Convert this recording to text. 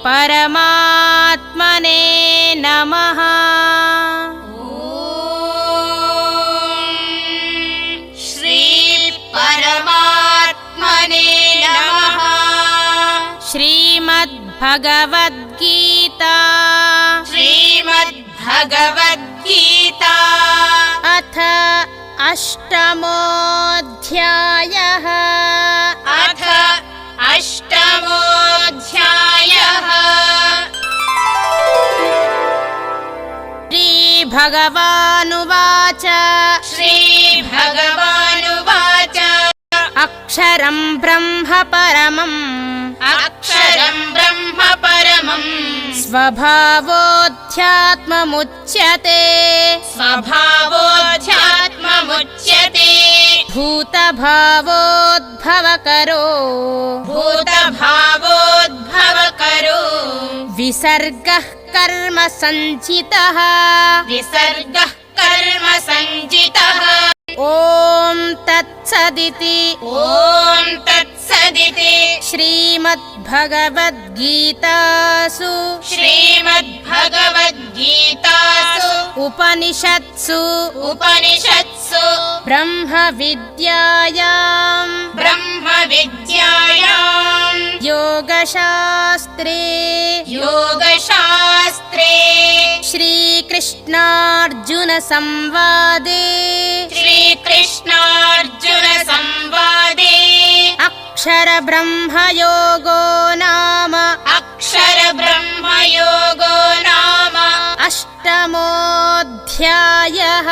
परमात्मने नमः। श्री परमात्मने नमः। श्रीमद्भगवद्गीता श्रीमद्भगवद्गीता अथ अष्टमोऽध्यायः। अथ अष्टमोऽध्यायः। श्रीभगवानुवाच श्रीभगवानुवाच अक्षरं ब्रह्म परमम् अक्षरं ब्रह्म परमम् स्वभावोऽध्यात्ममुच्यते स्वभावोऽध्यात्ममुच्यते भूतभावोद्भवकरो भूतभावोद्भवकरो विसर्गः कर्म सञ्चितः विसर्गः कर्म सञ्चितः। ॐ तत्सदिति ॐ तत्सदिति श्रीमद्भगवद्गीतासु श्रीमद्भगवद्गीतासु उपनिषत्सु ब्रह्मविद्यायां योगशास्त्रे श्रीकृष्णार्जुनसंवादे अक्षरब्रह्मयोगो नाम अष्टमोऽध्यायः।